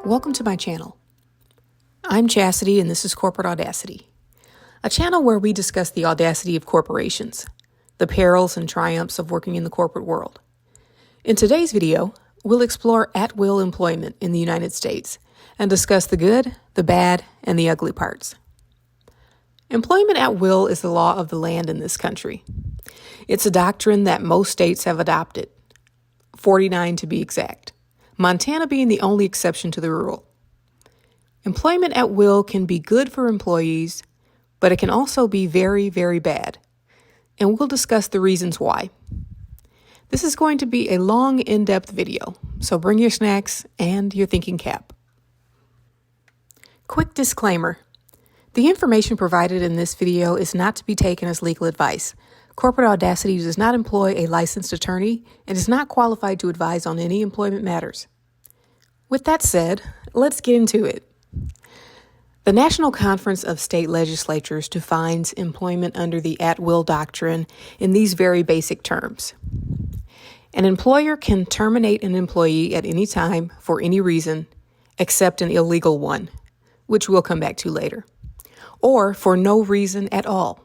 Welcome to my channel. I'm Chastity and this is Corporate Audacity, a channel where we discuss the audacity of corporations, the perils and triumphs of working in the corporate world. In today's video, we'll explore at-will employment in the United States and discuss the good, the bad, and the ugly parts. Employment at will is the law of the land in this country. It's a doctrine that most states have adopted, 49 to be exact, Montana being the only exception to the rule. Employment at will can be good for employees, but it can also be very, very bad. And we'll discuss the reasons why. This is going to be a long, in-depth video, so bring your snacks and your thinking cap. Quick disclaimer. The information provided in this video is not to be taken as legal advice. Corporate Audacity does not employ a licensed attorney and is not qualified to advise on any employment matters. With that said, let's get into it. The National Conference of State Legislatures defines employment under the at-will doctrine in these very basic terms. An employer can terminate an employee at any time for any reason except an illegal one, which we'll come back to later, or for no reason at all,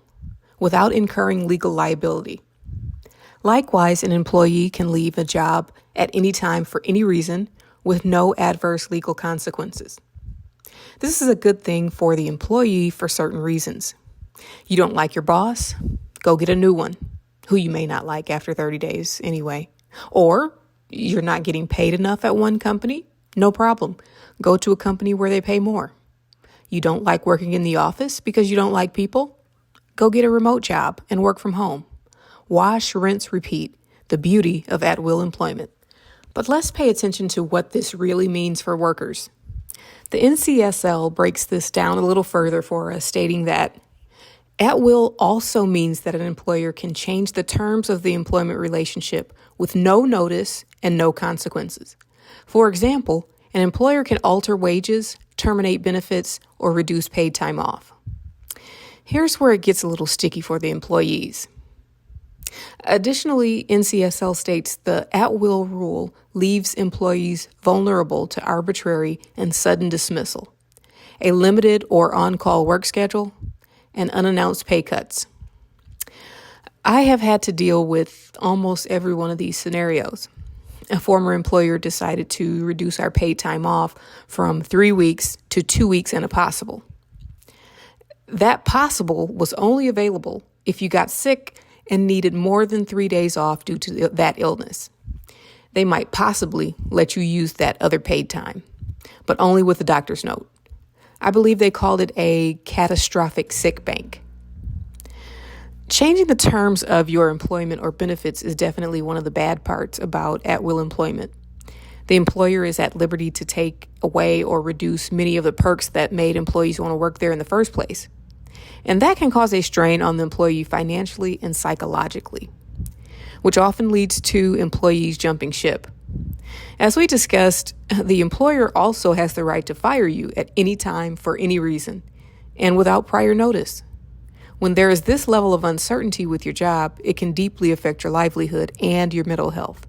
without incurring legal liability. Likewise, an employee can leave a job at any time for any reason with no adverse legal consequences. This is a good thing for the employee for certain reasons. You don't like your boss? Go get a new one, who you may not like after 30 days anyway. Or you're not getting paid enough at one company? No problem. Go to a company where they pay more. You don't like working in the office because you don't like people? Go get a remote job and work from home. Wash, rinse, repeat. The beauty of at-will employment. But let's pay attention to what this really means for workers. The NCSL breaks this down a little further for us, stating that at-will also means that an employer can change the terms of the employment relationship with no notice and no consequences. For example, an employer can alter wages, terminate benefits, or reduce paid time off. Here's where it gets a little sticky for the employees. Additionally, NCSL states the at-will rule leaves employees vulnerable to arbitrary and sudden dismissal, a limited or on-call work schedule, and unannounced pay cuts. I have had to deal with almost every one of these scenarios. A former employer decided to reduce our paid time off from 3 weeks to 2 weeks and a possible. That possible was only available if you got sick and needed more than 3 days off due to that illness. They might possibly let you use that other paid time, but only with a doctor's note. I believe they called it a catastrophic sick bank. Changing the terms of your employment or benefits is definitely one of the bad parts about at-will employment. The employer is at liberty to take away or reduce many of the perks that made employees want to work there in the first place. And that can cause a strain on the employee financially and psychologically, which often leads to employees jumping ship. As we discussed, the employer also has the right to fire you at any time for any reason and without prior notice. When there is this level of uncertainty with your job, it can deeply affect your livelihood and your mental health.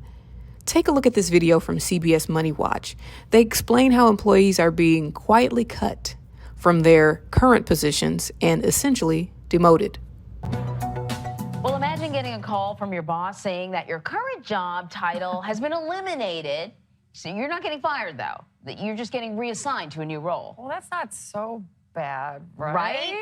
Take a look at this video from CBS Money Watch. They explain how employees are being quietly cut from their current positions and essentially demoted. Well, imagine getting a call from your boss saying that your current job title has been eliminated. So you're not getting fired, though. That you're just getting reassigned to a new role. Well, that's not so bad, right?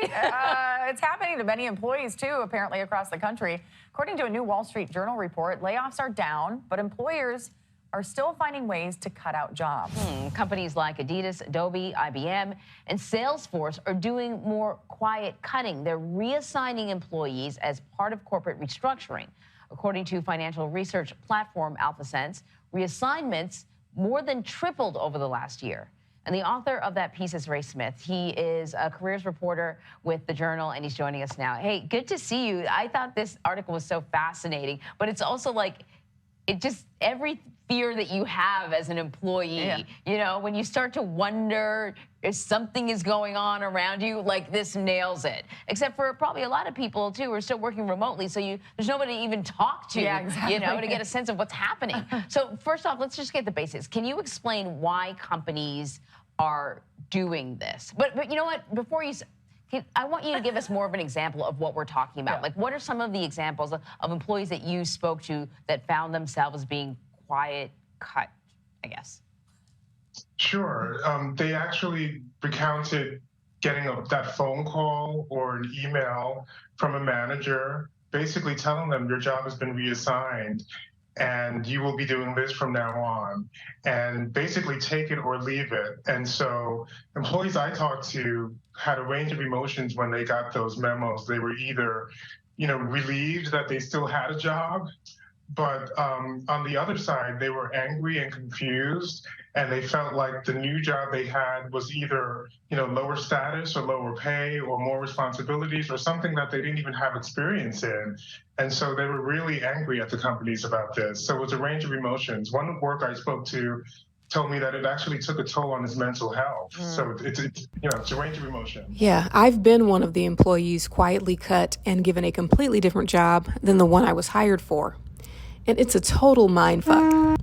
It's happening to many employees, too, apparently across the country. According to a new Wall Street Journal report, layoffs are down, but employers are still finding ways to cut out jobs. Companies like Adidas, Adobe, IBM, and Salesforce are doing more quiet cutting. They're reassigning employees as part of corporate restructuring. According to financial research platform AlphaSense, reassignments more than tripled over the last year. And the author of that piece is Ray Smith. He is a careers reporter with the Journal, and he's joining us now. Hey, good to see you. I thought this article was so fascinating, but it's also like, it just, every fear that you have as an employee, you know, when you start to wonder if something is going on around you, like this nails it. Except for probably a lot of people, too, who are still working remotely, so there's nobody to even talk to, you know, to get a sense of what's happening. So first off, let's just get the basics. Can you explain why companies are doing this. But you know what? Before you, I want you to give us more of an example of what we're talking about. Yeah. Like, what are some of the examples of employees that you spoke to that found themselves being quiet cut, I guess? Sure. They actually recounted getting that phone call or an email from a manager basically telling them your job has been reassigned and you will be doing this from now on, and basically take it or leave it. And so employees I talked to had a range of emotions when they got those memos. They were either, relieved that they still had a job, but on the other side, they were angry and confused, and they felt like the new job they had was either, lower status or lower pay or more responsibilities or something that they didn't even have experience in. And so they were really angry at the companies about this. So it was a range of emotions. One worker I spoke to told me that it actually took a toll on his mental health. So it's a range of emotions. Yeah, I've been one of the employees quietly cut and given a completely different job than the one I was hired for. And it's a total mindfuck.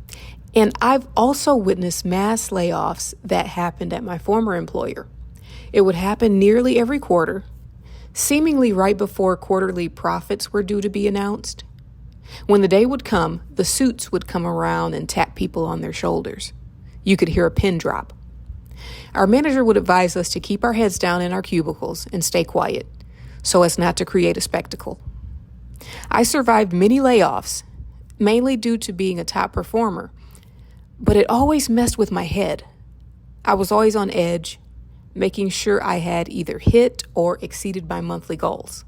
And I've also witnessed mass layoffs that happened at my former employer. It would happen nearly every quarter, seemingly right before quarterly profits were due to be announced. When the day would come, the suits would come around and tap people on their shoulders. You could hear a pin drop. Our manager would advise us to keep our heads down in our cubicles and stay quiet, so as not to create a spectacle. I survived many layoffs, mainly due to being a top performer, but it always messed with my head. I was always on edge, making sure I had either hit or exceeded my monthly goals.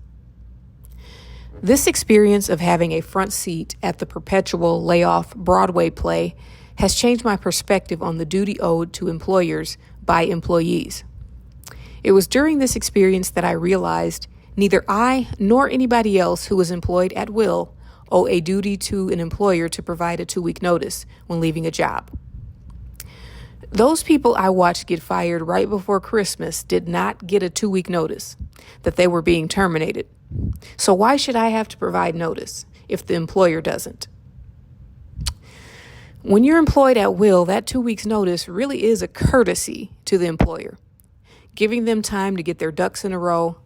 This experience of having a front seat at the perpetual layoff Broadway play has changed my perspective on the duty owed to employers by employees. It was during this experience that I realized neither I nor anybody else who was employed at will owe a duty to an employer to provide a 2-week notice when leaving a job. Those people I watched get fired right before Christmas did not get a 2-week notice that they were being terminated. So why should I have to provide notice if the employer doesn't? When you're employed at will, that 2 weeks notice really is a courtesy to the employer, giving them time to get their ducks in a row,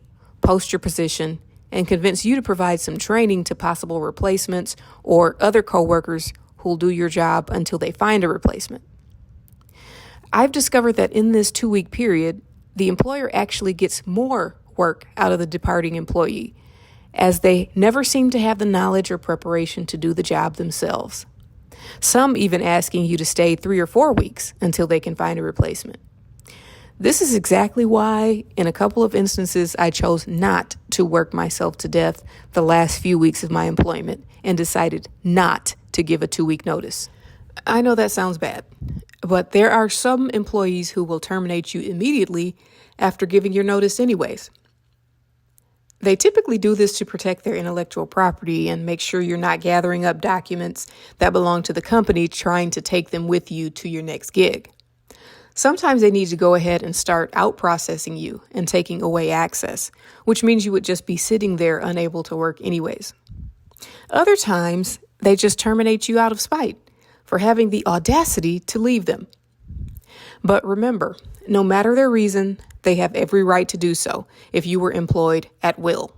post your position, and convince you to provide some training to possible replacements or other coworkers who'll do your job until they find a replacement. I've discovered that in this 2-week period, the employer actually gets more work out of the departing employee, as they never seem to have the knowledge or preparation to do the job themselves. Some even asking you to stay 3 or 4 weeks until they can find a replacement. This is exactly why, in a couple of instances, I chose not to work myself to death the last few weeks of my employment and decided not to give a 2-week notice. I know that sounds bad, but there are some employees who will terminate you immediately after giving your notice anyways. They typically do this to protect their intellectual property and make sure you're not gathering up documents that belong to the company trying to take them with you to your next gig. Sometimes they need to go ahead and start out processing you and taking away access, which means you would just be sitting there unable to work anyways. Other times, they just terminate you out of spite for having the audacity to leave them. But remember, no matter their reason, they have every right to do so if you were employed at will.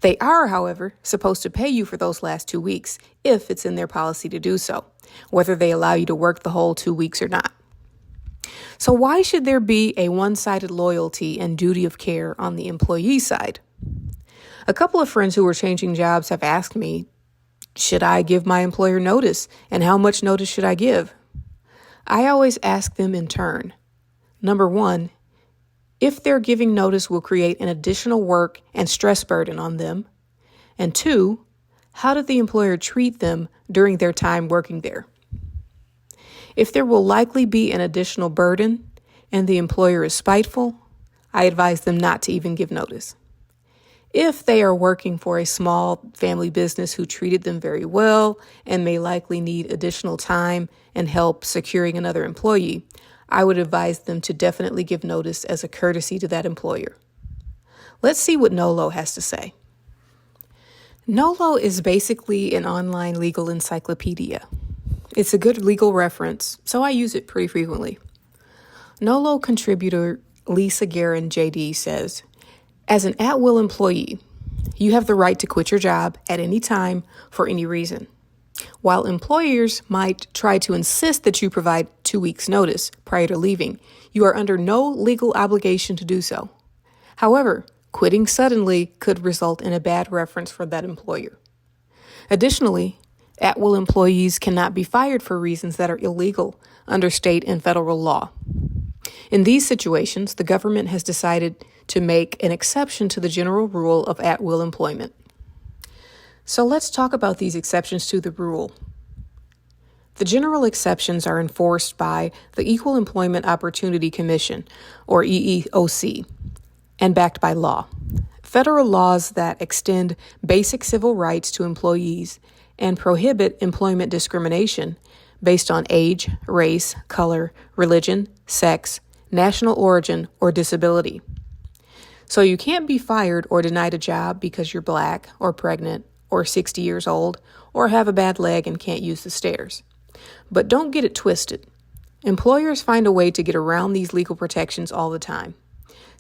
They are, however, supposed to pay you for those last 2 weeks if it's in their policy to do so, whether they allow you to work the whole 2 weeks or not. So why should there be a one-sided loyalty and duty of care on the employee side? A couple of friends who were changing jobs have asked me, should I give my employer notice, and how much notice should I give? I always ask them in turn. Number one, if their giving notice will create an additional work and stress burden on them. And two, how did the employer treat them during their time working there? If there will likely be an additional burden and the employer is spiteful, I advise them not to even give notice. If they are working for a small family business who treated them very well and may likely need additional time and help securing another employee, I would advise them to definitely give notice as a courtesy to that employer. Let's see what Nolo has to say. Nolo is basically an online legal encyclopedia. It's a good legal reference, so I use it pretty frequently. Nolo contributor Lisa Guerin JD says, as an at-will employee, you have the right to quit your job at any time for any reason. While employers might try to insist that you provide 2 weeks' notice prior to leaving, you are under no legal obligation to do so. However, quitting suddenly could result in a bad reference for that employer. Additionally, at-will employees cannot be fired for reasons that are illegal under state and federal law. In these situations, the government has decided to make an exception to the general rule of at-will employment. So let's talk about these exceptions to the rule. The general exceptions are enforced by the Equal Employment Opportunity Commission, or EEOC, and backed by law. Federal laws that extend basic civil rights to employees and prohibit employment discrimination based on age, race, color, religion, sex, national origin, or disability. So you can't be fired or denied a job because you're black or pregnant or 60 years old or have a bad leg and can't use the stairs. But don't get it twisted. Employers find a way to get around these legal protections all the time.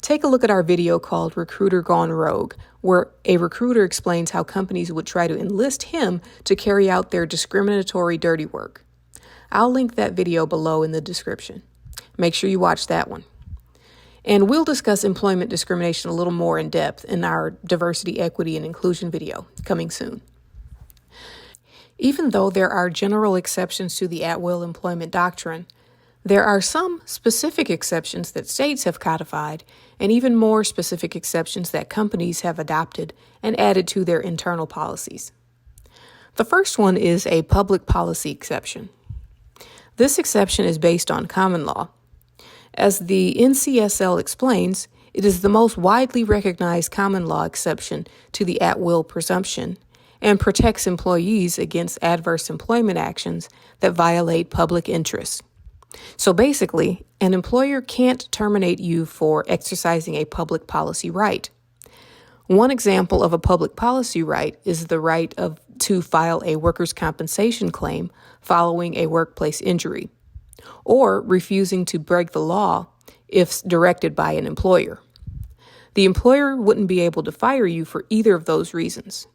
Take a look at our video called Recruiter Gone Rogue, where a recruiter explains how companies would try to enlist him to carry out their discriminatory dirty work. I'll link that video below in the description. Make sure you watch that one. And we'll discuss employment discrimination a little more in depth in our diversity, equity, and inclusion video coming soon. Even though there are general exceptions to the at-will employment doctrine, there are some specific exceptions that states have codified, and even more specific exceptions that companies have adopted and added to their internal policies. The first one is a public policy exception. This exception is based on common law. As the NCSL explains, it is the most widely recognized common law exception to the at-will presumption and protects employees against adverse employment actions that violate public interest. So basically, an employer can't terminate you for exercising a public policy right. One example of a public policy right is the right to file a workers' compensation claim following a workplace injury, or refusing to break the law if directed by an employer. The employer wouldn't be able to fire you for either of those reasons.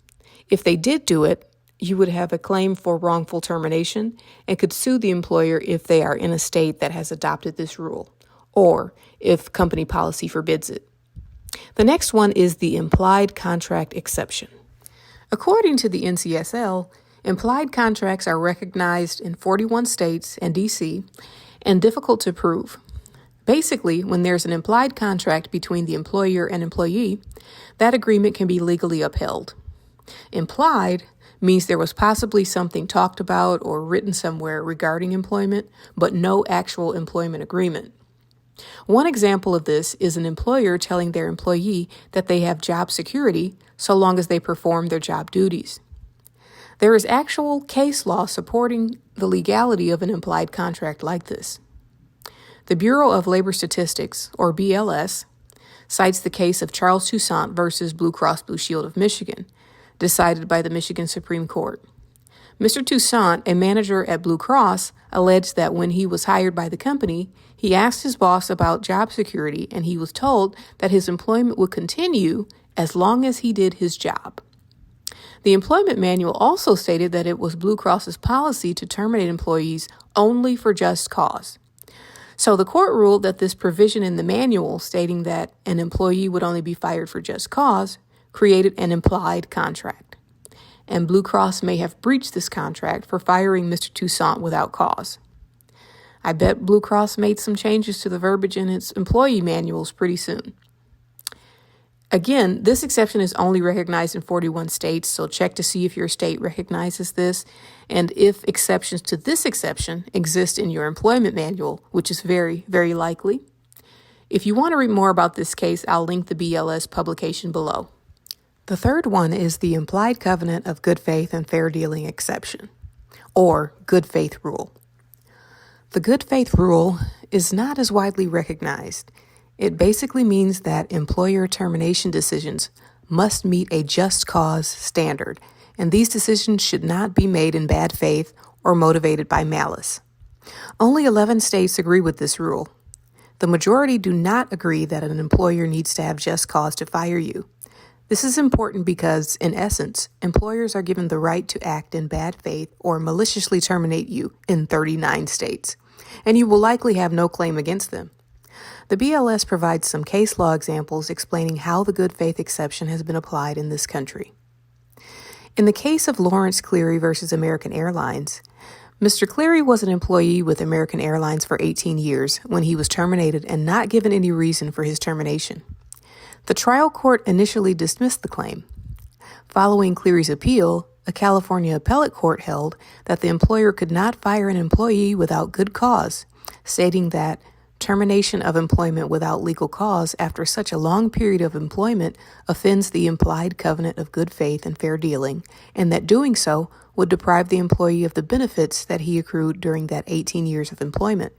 If they did do it, you would have a claim for wrongful termination and could sue the employer if they are in a state that has adopted this rule, or if company policy forbids it. The next one is the implied contract exception. According to the NCSL, implied contracts are recognized in 41 states and D.C. and difficult to prove. Basically, when there's an implied contract between the employer and employee, that agreement can be legally upheld. Implied means there was possibly something talked about or written somewhere regarding employment, but no actual employment agreement. One example of this is an employer telling their employee that they have job security so long as they perform their job duties. There is actual case law supporting the legality of an implied contract like this. The Bureau of Labor Statistics, or BLS, cites the case of Charles Toussaint versus Blue Cross Blue Shield of Michigan, decided by the Michigan Supreme Court. Mr. Toussaint, a manager at Blue Cross, alleged that when he was hired by the company, he asked his boss about job security, and he was told that his employment would continue as long as he did his job. The employment manual also stated that it was Blue Cross's policy to terminate employees only for just cause. So the court ruled that this provision in the manual stating that an employee would only be fired for just cause created an implied contract. And Blue Cross may have breached this contract for firing Mr. Toussaint without cause. I bet Blue Cross made some changes to the verbiage in its employee manuals pretty soon. Again, this exception is only recognized in 41 states, so check to see if your state recognizes this and if exceptions to this exception exist in your employment manual, which is very, very likely. If you want to read more about this case, I'll link the BLS publication below. The third one is the implied covenant of good faith and fair dealing exception, or good faith rule. The good faith rule is not as widely recognized. It basically means that employer termination decisions must meet a just cause standard, and these decisions should not be made in bad faith or motivated by malice. Only 11 states agree with this rule. The majority do not agree that an employer needs to have just cause to fire you. This is important because, in essence, employers are given the right to act in bad faith or maliciously terminate you in 39 states, and you will likely have no claim against them. The BLS provides some case law examples explaining how the good faith exception has been applied in this country. In the case of Lawrence Cleary versus American Airlines, Mr. Cleary was an employee with American Airlines for 18 years when he was terminated and not given any reason for his termination. The trial court initially dismissed the claim. Following Cleary's appeal, a California appellate court held that the employer could not fire an employee without good cause, stating that termination of employment without legal cause after such a long period of employment offends the implied covenant of good faith and fair dealing, and that doing so would deprive the employee of the benefits that he accrued during that 18 years of employment.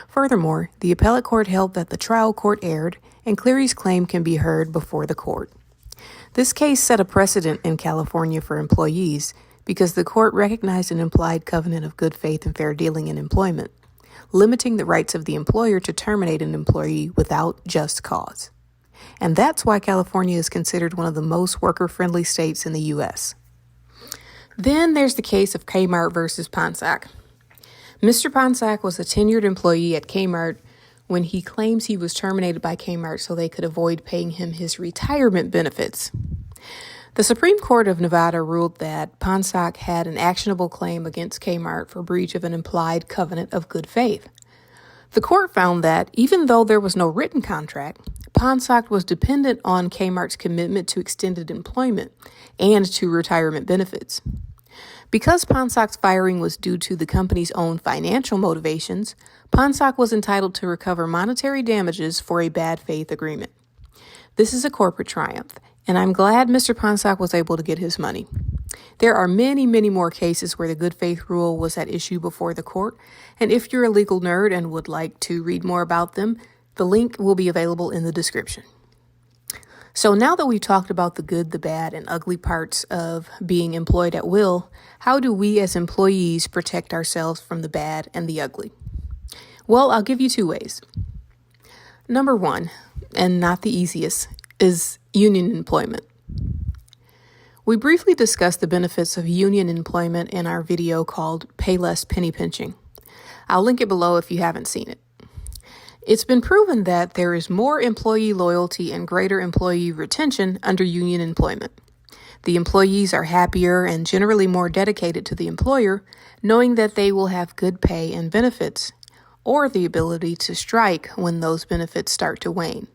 Furthermore, the appellate court held that the trial court erred, and Cleary's claim can be heard before the court. This case set a precedent in California for employees because the court recognized an implied covenant of good faith and fair dealing in employment, limiting the rights of the employer to terminate an employee without just cause. And that's why California is considered one of the most worker-friendly states in the U.S. Then there's the case of Kmart versus Ponsac. Mr. Ponsac was a tenured employee at Kmart when he claims he was terminated by Kmart so they could avoid paying him his retirement benefits. The Supreme Court of Nevada ruled that Ponsac had an actionable claim against Kmart for breach of an implied covenant of good faith. The court found that even though there was no written contract, Ponsac was dependent on Kmart's commitment to extended employment and to retirement benefits. Because Ponsac's firing was due to the company's own financial motivations, Ponsac was entitled to recover monetary damages for a bad faith agreement. This is a corporate triumph, and I'm glad Mr. Ponsac was able to get his money. There are many, many more cases where the good faith rule was at issue before the court, and if you're a legal nerd and would like to read more about them, the link will be available in the description. So now that we've talked about the good, the bad, and ugly parts of being employed at will, how do we as employees protect ourselves from the bad and the ugly? Well, I'll give you two ways. Number one, and not the easiest, is union employment. We briefly discussed the benefits of union employment in our video called Payless Penny Pinching. I'll link it below if you haven't seen it. It's been proven that there is more employee loyalty and greater employee retention under union employment. The employees are happier and generally more dedicated to the employer, knowing that they will have good pay and benefits, or the ability to strike when those benefits start to wane.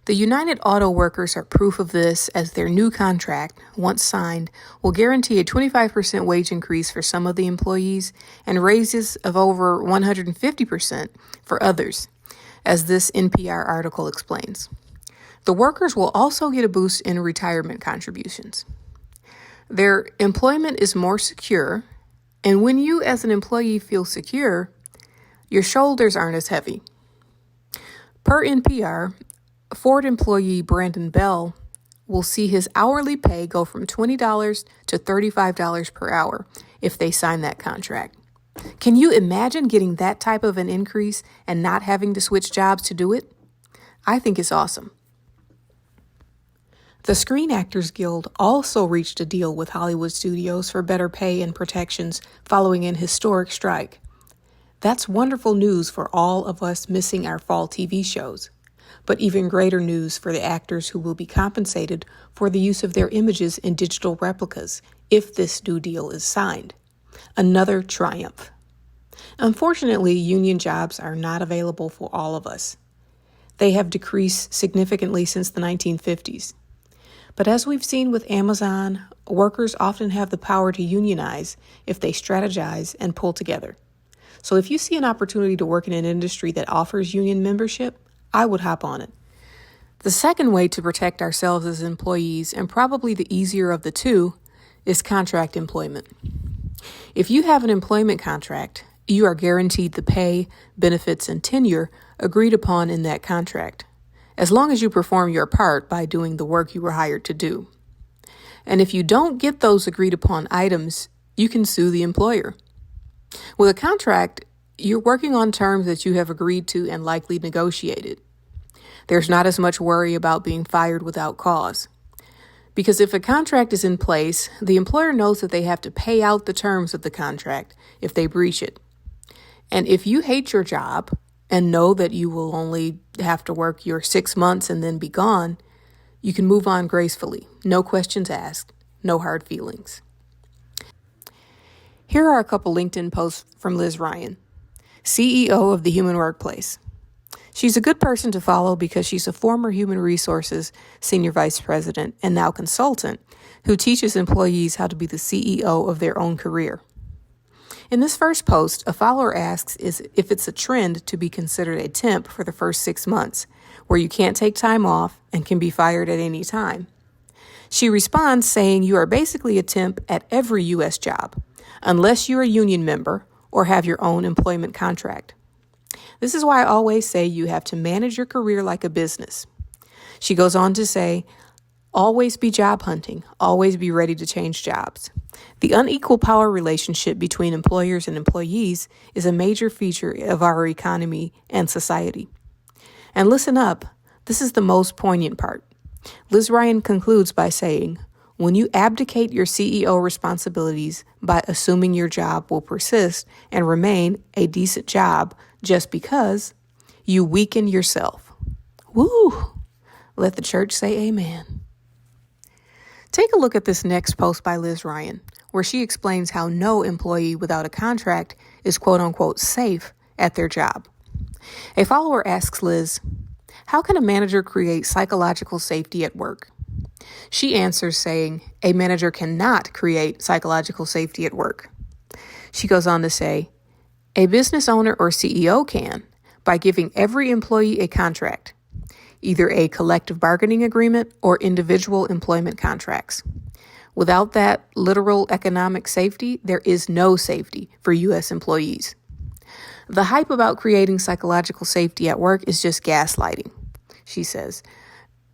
The United Auto Workers are proof of this, as their new contract, once signed, will guarantee a 25% wage increase for some of the employees and raises of over 150% for others, as this NPR article explains. The workers will also get a boost in retirement contributions. Their employment is more secure, and when you as an employee feel secure, your shoulders aren't as heavy. Per NPR, Ford employee Brandon Bell will see his hourly pay go from $20 to $35 per hour if they sign that contract. Can you imagine getting that type of an increase and not having to switch jobs to do it? I think it's awesome. The Screen Actors Guild also reached a deal with Hollywood studios for better pay and protections following an historic strike. That's wonderful news for all of us missing our fall TV shows. But even greater news for the actors who will be compensated for the use of their images in digital replicas if this new deal is signed. Another triumph. Unfortunately, union jobs are not available for all of us. They have decreased significantly since the 1950s. But as we've seen with Amazon, workers often have the power to unionize if they strategize and pull together. So if you see an opportunity to work in an industry that offers union membership, I would hop on it. The second way to protect ourselves as employees, and probably the easier of the two, is contract employment. If you have an employment contract, you are guaranteed the pay, benefits, and tenure agreed upon in that contract, as long as you perform your part by doing the work you were hired to do. And if you don't get those agreed upon items, you can sue the employer. With a contract, You're working on terms that you have agreed to and likely negotiated. There's not as much worry about being fired without cause. Because if a contract is in place, the employer knows that they have to pay out the terms of the contract if they breach it. And if you hate your job and know that you will only have to work your 6 months and then be gone, you can move on gracefully. No questions asked, no hard feelings. Here are a couple LinkedIn posts from Liz Ryan, CEO of the Human Workplace. She's a good person to follow because she's a former Human Resources Senior Vice President and now consultant who teaches employees how to be the CEO of their own career. In this first post, a follower asks if it's a trend to be considered a temp for the first 6 months, where you can't take time off and can be fired at any time. She responds saying you are basically a temp at every U.S. job, unless you're a union member or have your own employment contract. This is why I always say you have to manage your career like a business. She goes on to say, always be job hunting, always be ready to change jobs. The unequal power relationship between employers and employees is a major feature of our economy and society. And listen up, this is the most poignant part. Liz Ryan concludes by saying, when you abdicate your CEO responsibilities by assuming your job will persist and remain a decent job just because, you weaken yourself. Woo! Let the church say amen. Take a look at this next post by Liz Ryan, where she explains how no employee without a contract is quote-unquote safe at their job. A follower asks Liz, how can a manager create psychological safety at work? She answers saying, a manager cannot create psychological safety at work. She goes on to say, a business owner or CEO can, by giving every employee a contract, either a collective bargaining agreement or individual employment contracts. Without that literal economic safety, there is no safety for U.S. employees. The hype about creating psychological safety at work is just gaslighting, she says.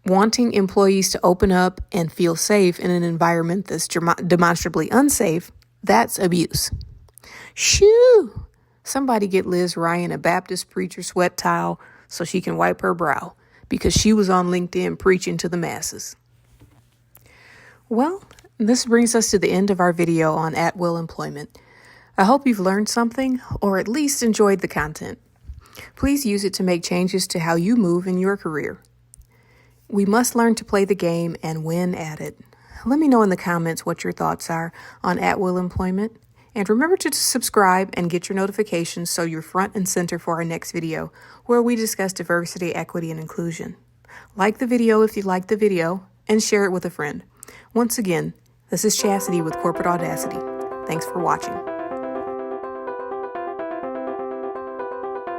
Wanting employees to open up and feel safe in an environment that's demonstrably unsafe, that's abuse. Shoo! Somebody get Liz Ryan a Baptist preacher sweat towel so she can wipe her brow, because she was on LinkedIn preaching to the masses. Well, this brings us to the end of our video on at-will employment. I hope you've learned something, or at least enjoyed the content. Please use it to make changes to how you move in your career. We must learn to play the game and win at it. Let me know in the comments what your thoughts are on at-will employment. And remember to subscribe and get your notifications so you're front and center for our next video, where we discuss diversity, equity, and inclusion. Like the video if you liked the video, and share it with a friend. Once again, this is Chastity with Corporate Audacity. Thanks for watching.